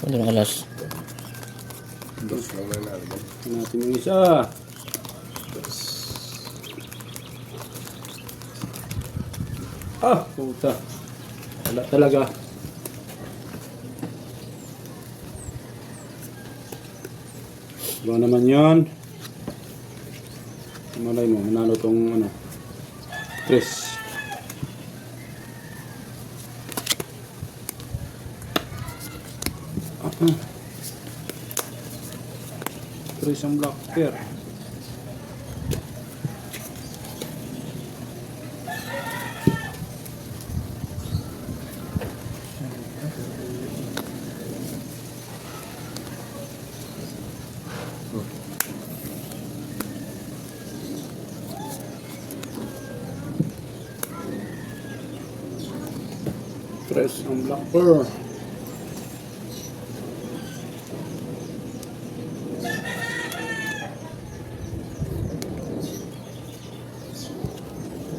Ano ng alas? Dos lang na natin. Natin yung isa. Ah, puta. Wala talaga. Ba naman yan? Malay mo, manalo tong ano. Chris. Chris ang black pair. Chris ang black pair.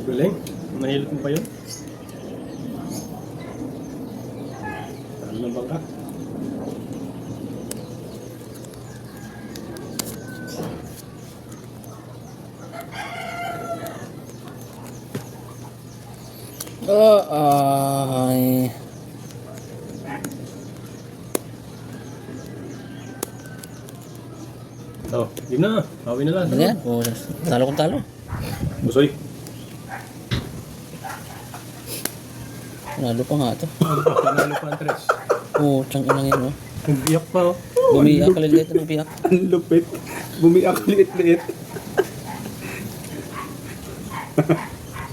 Galing. Nahilot mo pa yun? Ano na bangka? Ay. Oh, yun na. Bawi na lang. Ano yan? O, talo kung talo. Busoy. Panalo pa nga ito. Panalo pa ang tres. Oo, tsang inang yun, oh. Nagbiyak pa oh. Bumiyak ka lilit ng biyak. Ang lupit. Bumiyak liit-liit.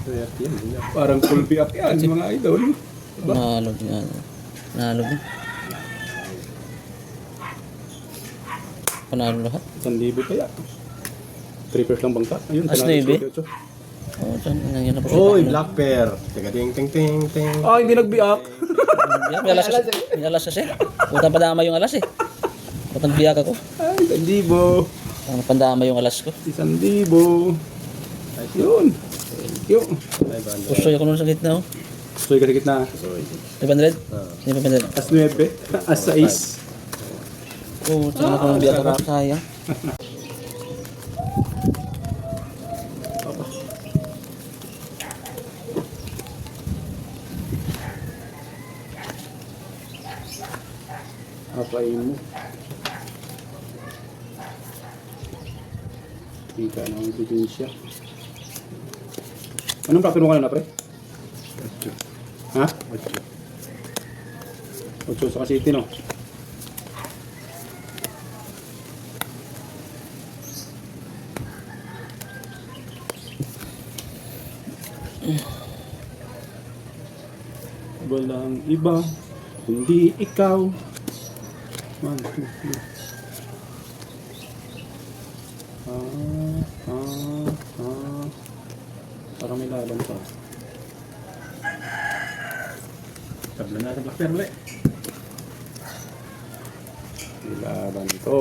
Biyak yan. Biyak. Parang full biyak yan, mga idol. Panalo din yan. Panalo din. Panalo lahat. 1,000 kaya. 3 lang bangka. Ayun, As panalo navy? sa 18. Oo, tsang inang yun. Oy, black pair. Teka, ting ting ting ting. Ah, hindi nagbiyak. May alas kasi. May alas kasi. Putang pandama yung alas eh. Putang biyak ako. Ay, 1,000. Ang pandama yung alas ko. 1,000. Yun. Thank you. Pusoy ako nun sa gitna, oh. Soy ka sa gitna. 500? Sino 500? As 9. As 6. Oo, tsang ako ng biyak ako. Sayang. Apain mo. Ika na ang ebidensya. Anong praktikum ka na, pre? Ha? 8 sa City, no? Walang iba, kundi ikaw. 1, 2, 3. Parang may laban pa. Tabla na sa black pair ulit. May laban ito.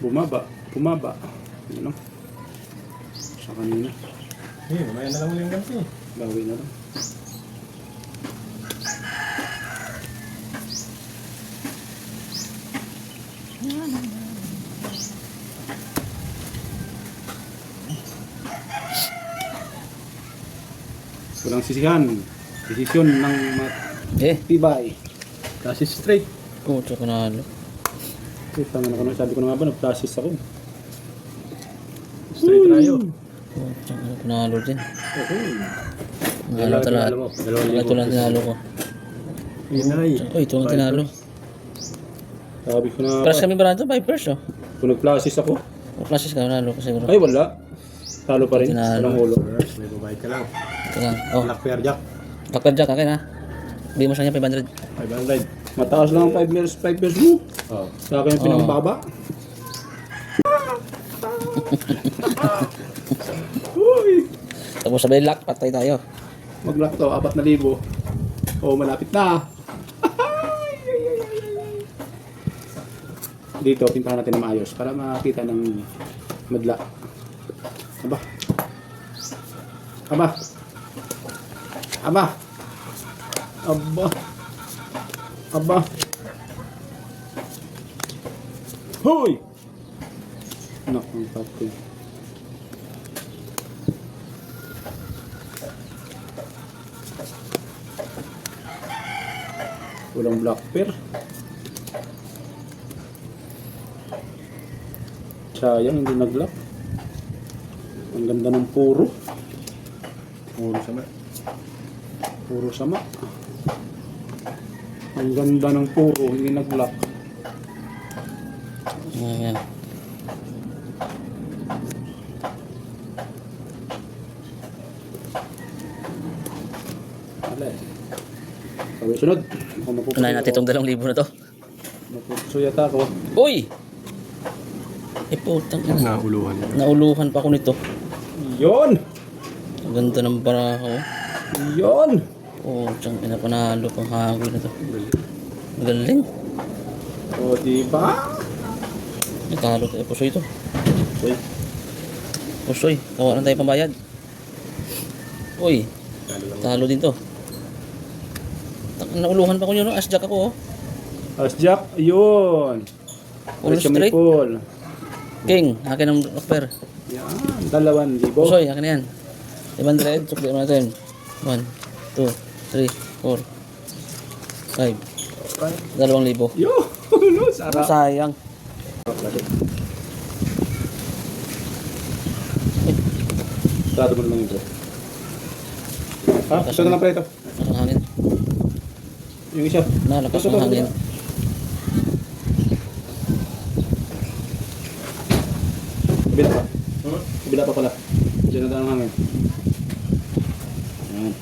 Bumaba. Ano? Sa kanina. Eh, mamaya na lang ulit yung ganti. Bawi na lang. Walang sisihan. Desisyon ng matibay. Kasi straight. Oo, tsaka panalo. Tama na ko na. Sabi ko na nga ba, nag-process ako. Straight tayo. Oo, tsaka panalo din. Dalawa Nanalo talaga. tinalo mo. Dalawa Ito lang tinalo ko. Inay. Uy, ito lang tinalo. Sabi ko na, Paras kami ba natin? 5 first, oh. kung nag-process ako, O, classes ka, nanalo ko siguro. ay wala. Talo pa rin. Tinalo. Walang hulo. First, may babayad ka lang. Ito lang. Oh, Black pair jack. Jack akin ha. Bigyan mo sa kanya 500. 500. Mataas lang ang 5 years mo. Oh. Sa akin yung pinambaba. Uy! Tapos sabay lock, patay tayo. Mag-lock to, 4,000. Oh, malapit na. dito, timpahan natin na maayos para makita ng madla. Aba. Aba. Aba. Aba. Aba. Hoy! Naku, ang patay. Walang black pear. Sayang, hindi nag-lock. Ang ganda ng puro. Puro sama. Puro sama. Ang ganda ng puro, hindi nag-lock. Ayan. Wala eh. Sabi sunod. Unahin natin itong 2,000 na to. Mapupuso yata ako. Uy! Eh putang ina. Nauluhan. Nauluhan pa ako nito. Yun! Ang ganda ng baraha oh. Yun! Oh, tiyang ina panalo pang hagod na to. Magaling. O diba? Natalo tayo. Pusoy to. Uy, Pusoy. Kawa lang tayo pambayad. Uy. Talo din to. Nauluhan pa ko yun. No? Asjack ako oh. Asjack, yun! All straight. Full. King. Akin ang offer. Yan, 2,000. Pusoy. Akin na yan. 500. Sukli mo natin. 1, 2, 3, 4, 5. 2,000. Yun! Sarap. Sayang. Sarado mo naman ito. Ha? Ito na lang pala ito. Ang hangin. Yung isa. Nalakas Ito, ang ito, hangin. ito. Kabila pa. Kabila pa pala. Diyan na ang hangin. Ayan.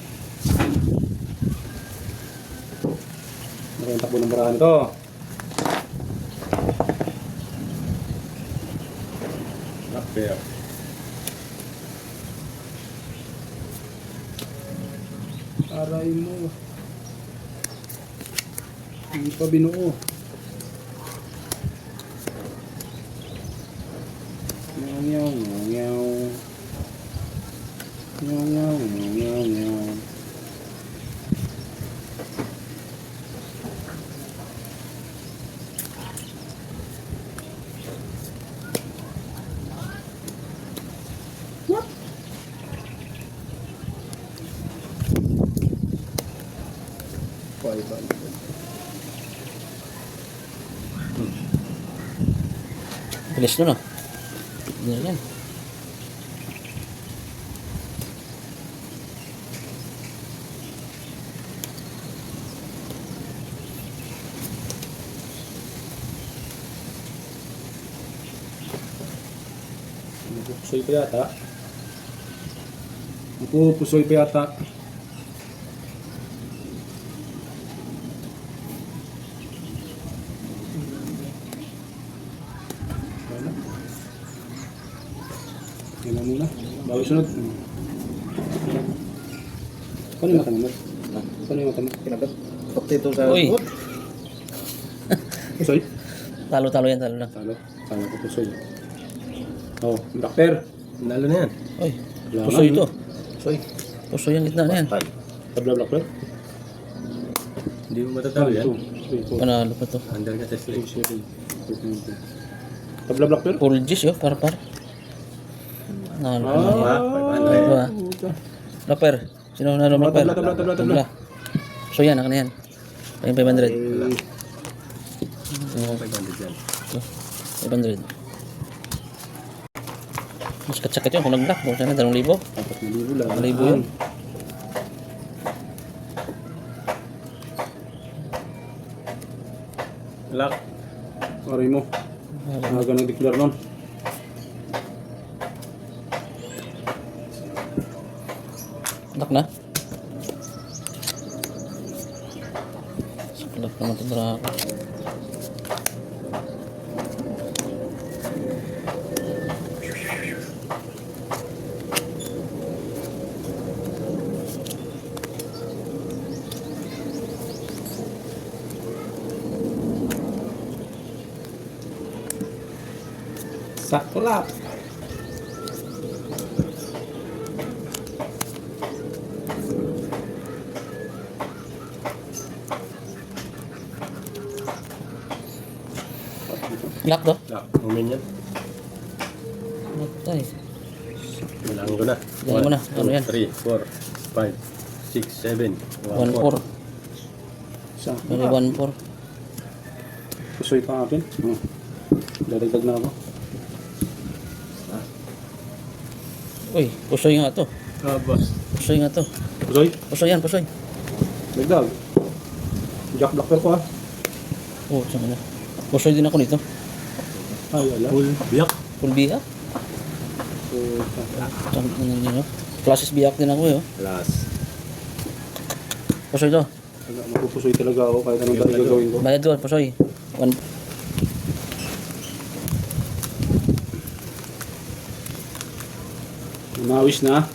Nakayang takbo ng barahan ito. Black pear. Aray mo. Hindi pa binuo. Nyaw nyaw nyaw nyaw. Nyaw nyaw nyaw nyaw nyaw. Bilis nun oh. Hindi na yan. Pusoy pa yata. Pusoy pa yata. Yan na muna. Bago sunod. Paano yung mata mo? Paano yung mata mo? Kinagat. Potato sa Uy. food. Pusoy? Talo-talo yan. Talo lang. Talo. Talo ko pusoy. Oh, doctor. Nalo na yan. Uy. Kailangan. Pusoy ito. Soy. Pusoy ang gitna na yan. Tabla black pear. Hindi mo matatalo yan. Panalo pa to. Under ka test lang. Tabla black pear. Full G's yo. Par. Nalo pa na yan. Ah, 500. Diba? Rapper. Sino nalo rapper? Tabla. So yan. Akin na yan. Ayun 500. Oo, 500 yan. 500. Mas katsakat yun kung nag-block. Kung sana 2,000. 4,000 lang. 2,000 yun. Lock. Aray mo. Aga nag-declare nun. Lock na. Saklap naman ito brako. Sakto lang. Lock to. Lock. Umin yan. Matay. Bilangan ko na. Bilangan mo na. Ano yan? 3, 4, 5, 6, 7, 1-4. Isa. Bali 1-4. Pusoy pa natin. Dadagdag na ako. Uy, pusoy nga to. boss. Pusoy nga to. Pusoy. Pusoy yan, pusoy. Dagdag. Jack Black ko ah. Oh, saan na? Pusoy din ako nito. Ay, wala. Full biyak. Full biyak. Saan na nyo? Classes biyak din ako eh. Oh. Last. Pusoy to. Mapupusoy talaga ako kahit anong dahil gagawin ko. Bayad doon, pusoy. 1. Umawis na.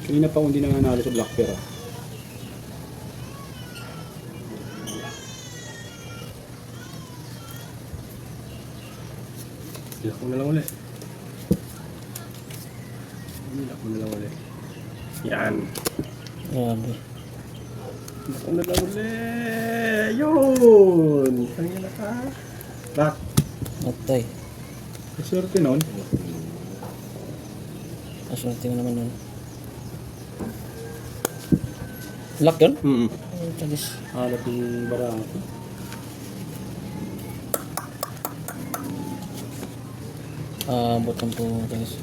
Kanina pa kung hindi nanganalo sa Black Bear. Biyak mo na lang ulit. Biyak mo na lang ulit. Yan. Grabe. Biyak mo na lang ulit. Yun. Kanina ka. Lock. Matay. Swerte nun. Aswerte mo naman nun. Lock yun? Oh, tagis. Halat yung barato. Bottom po tagis.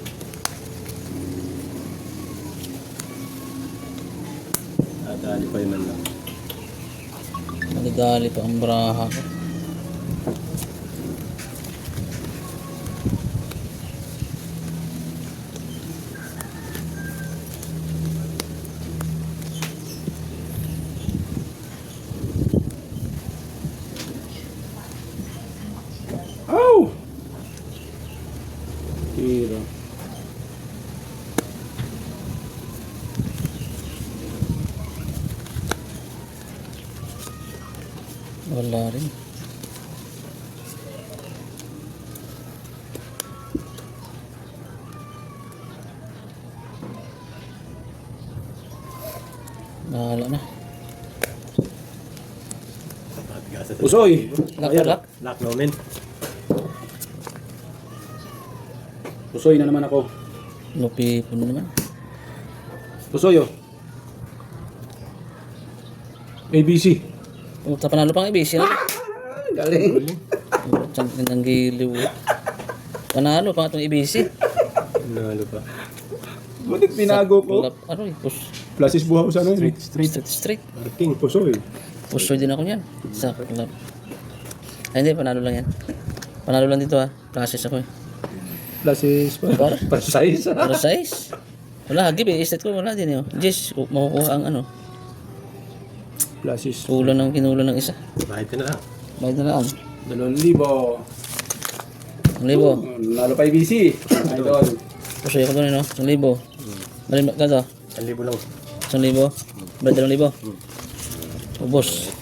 Dali pa yun man lang. Nagdali pa ang braha ko. Ow! Tira. Wala rin. Bahala na. Pusoy! Lock, Ayan. lock. Lock no men. Pusoy na naman ako. Lupi po na naman. Pusoy oh. ABC. Puta, panalo pang ibisi na. Galing. Diyan ang giliw. Panalo pa itong ibisi. Nalo pa. Butit binago ko. Ano eh, Plasis buha ko sana yun. straight. Parking. Pusoy. Pusoy din ako niyan. Sa club. Ay hindi, panalo lang yan. Panalo lang dito ha. Process ako eh. Plasis pa. Pasayos ah. Para size. Wala, hagib eh. Estate ko wala din yun. Just makukuha ang ano. Plasis. Kulang ng kinulang ng isa. Bahit ka na lang. Bayad na lang. 2,000. 1,000. Lalo pa ABC. Idol. Pusoy ako doon eh no. 1,000. Balik ka to. 1,000 lang. 1,000. Bayad 2,000. Ubos.